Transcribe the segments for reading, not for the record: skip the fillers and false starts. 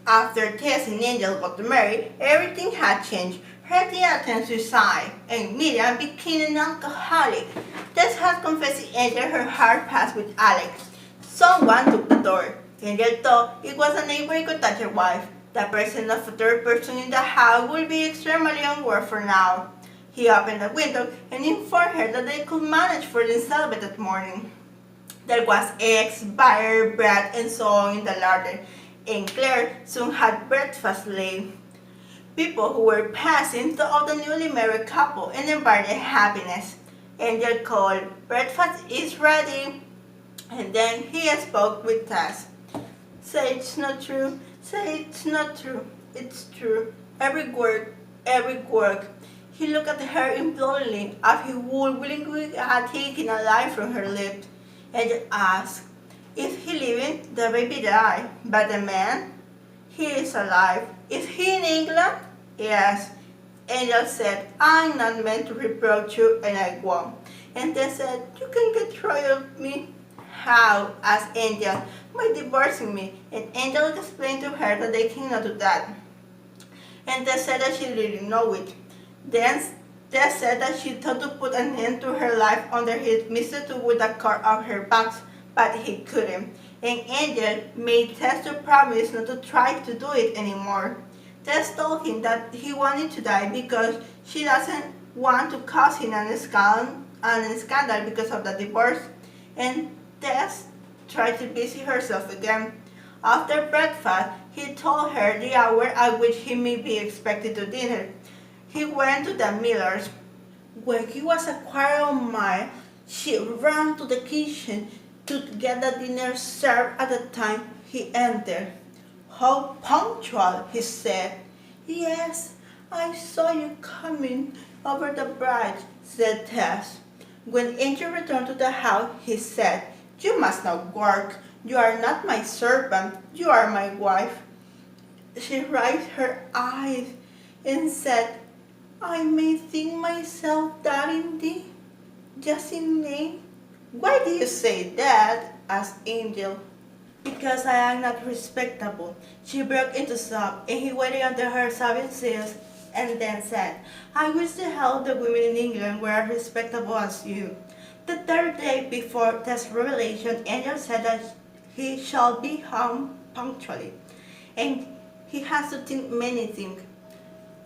After Tess and Angel got married, everything had changed. Hetty attempted suicide, and Miriam became an alcoholic. Tess had confessed to Angel her hard past with Alex. Someone took the door. Angel thought it was a neighbor who could touch her wife. The presence of a third person in the house would be extremely unworthy for now. He opened the window and informed her that they could manage for themselves that morning. There was eggs, butter, bread, and so on in the larder, and Claire soon had breakfast late. People who were passing thought of the newly married couple and invited happiness. Angel called, "Breakfast is ready," and then he spoke with Tess. "Say it's not true, say it's not true, it's true. Every word, every word." He looked at her imploringly as he would willingly have taken a life from her lips. Angel asked, "If he living, the baby died, but the man, he is alive. Is he in England?" "Yes." Angel said, "I'm not meant to reproach you, and I won't." And they said, "You can get rid of me." "How?" asked Angel. "By divorcing me." And Angel explained to her that they cannot do that. And they said that she didn't know it. Then they said that she thought to put an end to her life under his mistletoe with a card on her back, but he couldn't. And Angel made Tess to promise not to try to do it anymore. Tess told him that he wanted to die because she doesn't want to cause him an scandal because of the divorce. And Tess tried to busy herself again. After breakfast, he told her the hour at which he may be expected to dinner. He went to the Millers. When he was a quarter of a mile, she ran to the kitchen to get the dinner served at the time he entered. "How punctual," he said. "Yes, I saw you coming over the bridge," said Tess. When Angel returned to the house, he said, "You must not work. You are not my servant. You are my wife." She raised her eyes and said, "I may think myself that indeed, just in name." "Why do you say that?" asked Angel. "Because I am not respectable." She broke into sob, and he waited until her sobbing ceased, and then said, "I wish the hell the women in England were as respectable as you." The third day before this revelation, Angel said that he shall be home punctually, and he has to think many things,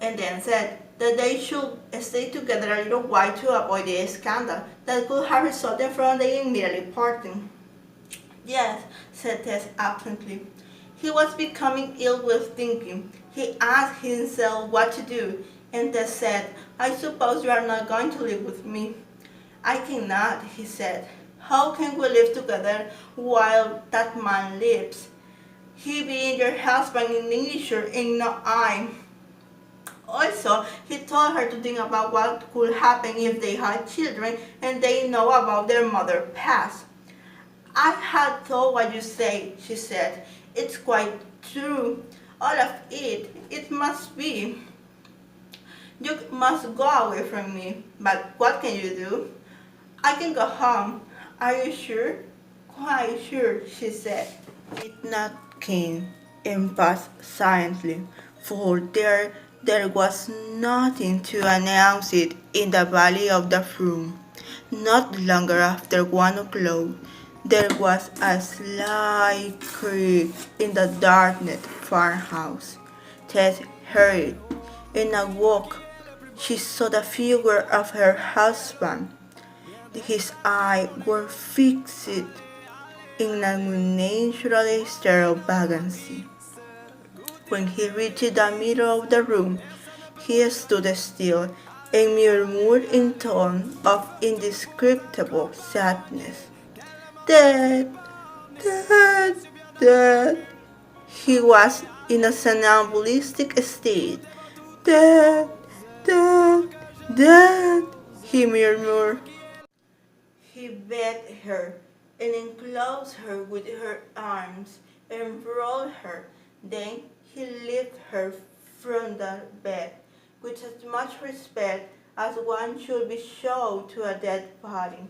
and then said that they should stay together a little while to avoid the scandal that could have resulted from their immediately parting. "Yes," said Tess absently. He was becoming ill with thinking. He asked himself what to do, and Tess said, "I suppose you are not going to live with me." "I cannot," he said. "How can we live together while that man lives? He being your husband in England and not I." Also, he told her to think about what could happen if they had children and they know about their mother's past. "I had thought what you say," she said. "It's quite true. All of it. It must be. You must go away from me. But what can you do?" "I can go home." "Are you sure?" "Quite sure," she said. Midnight came and passed silently, for there was nothing to announce it in the valley of the Froom. Not longer after 1 o'clock, there was a slight creak in the darkened farmhouse. Tess heard it and awoke. She saw the figure of her husband. His eyes were fixed in an unnaturally sterile vacancy. When he reached the middle of the room, he stood still and murmured in tones of indescribable sadness, "Dead, dead, dead." He was in a somnambulistic state. "Dead, dead, dead," he murmured. He begged her and enclosed her with her arms and rolled her. Then he lifted her from the bed with as much respect as one should be shown to a dead body.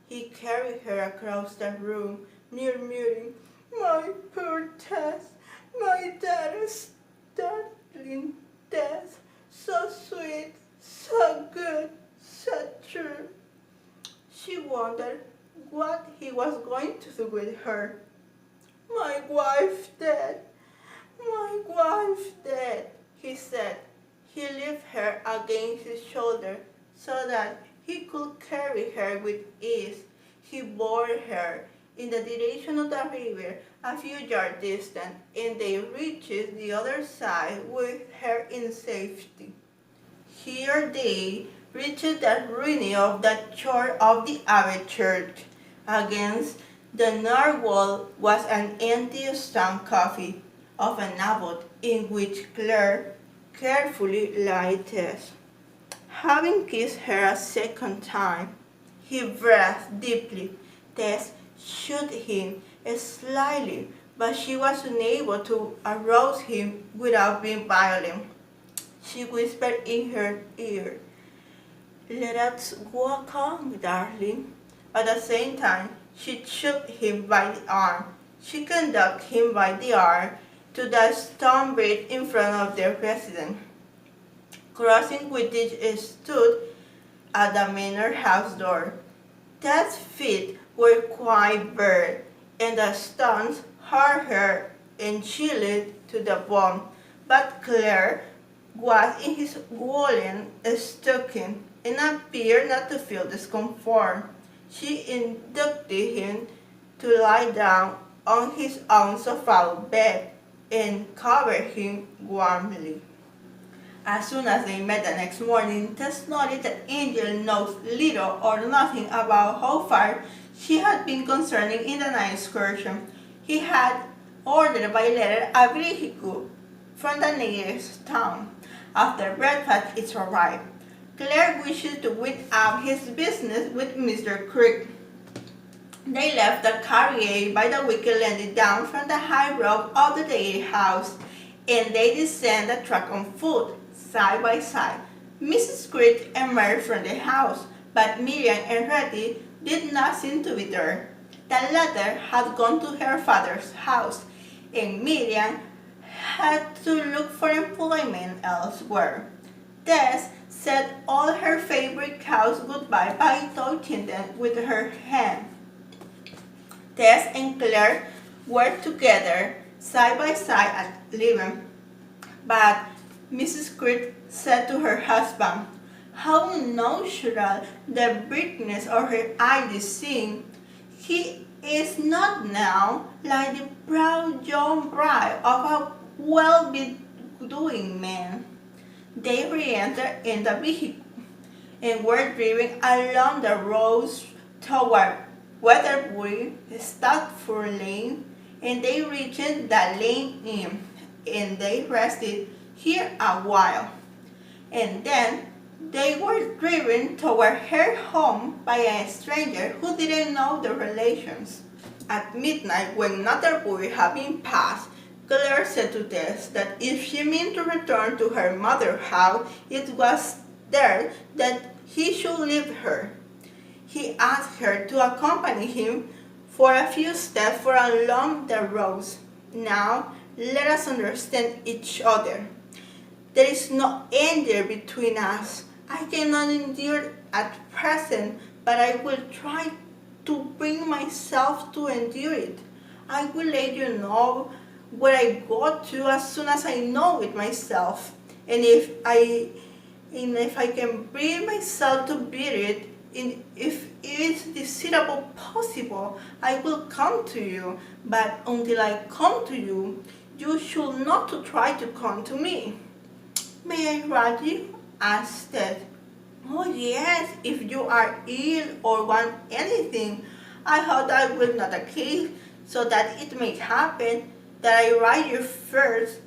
He carried her across the room, murmuring, "My poor Tess, my daughter, startling Tess. So sweet, so good, so true. She wondered what he was going to do with her. My wife dead, my wife dead, he said. He lifted her against his shoulder so that he could carry her with ease. He bore her in the direction of the river a few yards distant, and they reached the other side with her in safety. Here they reached the ruin of the church of the Abbey Church. Against the north wall was an empty stone coffin of an abbot in which Claire carefully laid Tess. Having kissed her a second time, he breathed deeply. Tess shook him slightly, but she was unable to arouse him without being violent. She whispered in her ear, "Let us walk on, darling." At the same time, she shook him by the arm. She conducted him by the arm to the stone bridge in front of their residence, crossing which stood at the manor house door. Tess's feet were quite bare, and the stones hurt her and chilled to the bone, but Claire was in his woolen stocking and appeared not to feel discomfort. She inducted him to lie down on his own sofa bed and covered him warmly. As soon as they met the next morning, Tess noticed that Angel knows little or nothing about how far she had been concerned in the night excursion. He had ordered by letter a vehicle from the nearest town. After breakfast, it arrived. Claire wished to wait out his business with Mr. Crick. They left the carriage by the wicket leading down from the high road of the dairy house, and they descended the track on foot, side by side. Mrs. Crick emerged from the house, but Miriam and Reddy did not seem to be there. The latter had gone to her father's house, and Miriam had to look for employment elsewhere. Tess said all her favorite cows goodbye by touching them with her hand. Tess and Claire were together side by side at 11, but Mrs. Crick said to her husband, "How natural the brightness of her eyes seemed. He is not now like the proud young bride of a well-be-doing man." They re-entered in the vehicle and were driven along the roads toward Weatherbury Stafford Lane, and they reached the Lane Inn, and they rested here a while. And then they were driven toward her home by a stranger who didn't know their relations. At midnight, when Weatherbury had been passed, Claire said to Tess that if she meant to return to her mother's house, it was there that he should leave her. He asked her to accompany him for a few steps for along the roads. "Now, let us understand each other. There is no anger between us. I cannot endure at present, but I will try to bring myself to endure it. I will let you know where I go to as soon as I know it myself. And if I can bring myself to bear it, and if it is desirable possible, I will come to you. But until I come to you, you should not to try to come to me." "May I write you?" asked Ted. "Oh yes, if you are ill or want anything. I hope that will not the case, so that it may happen that I write you first.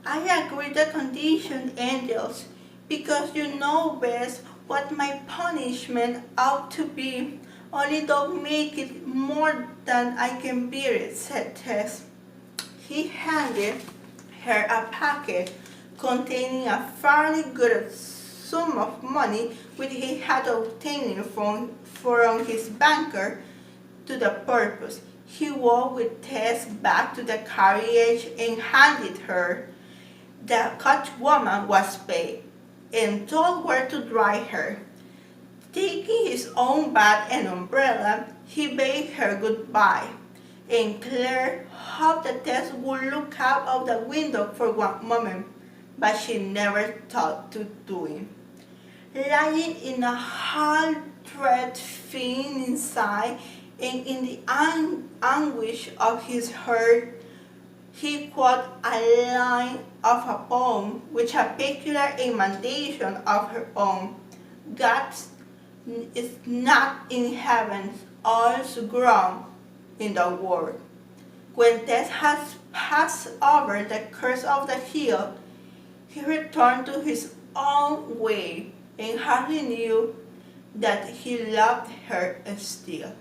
I agree the condition, angels, because you know best what my punishment ought to be. Only don't make it more than I can bear it," said Tess. He handed her a packet containing a fairly good sum of money which he had obtained from his banker to the purpose. He walked with Tess back to the carriage and handed her The coachwoman was paid and told where to dry her. Taking his own bat and umbrella, he bade her goodbye, and Claire hoped that Tess would look out of the window for one moment, but she never thought to do it. Lying in a hard-dread feeling inside, and in the anguish of his heart, he quoted a line of a poem with a peculiar intonation of her own. God is not in heaven, also grown in the world. When Tess had passed over the crest of the hill, he returned to his own way and hardly knew that he loved her still.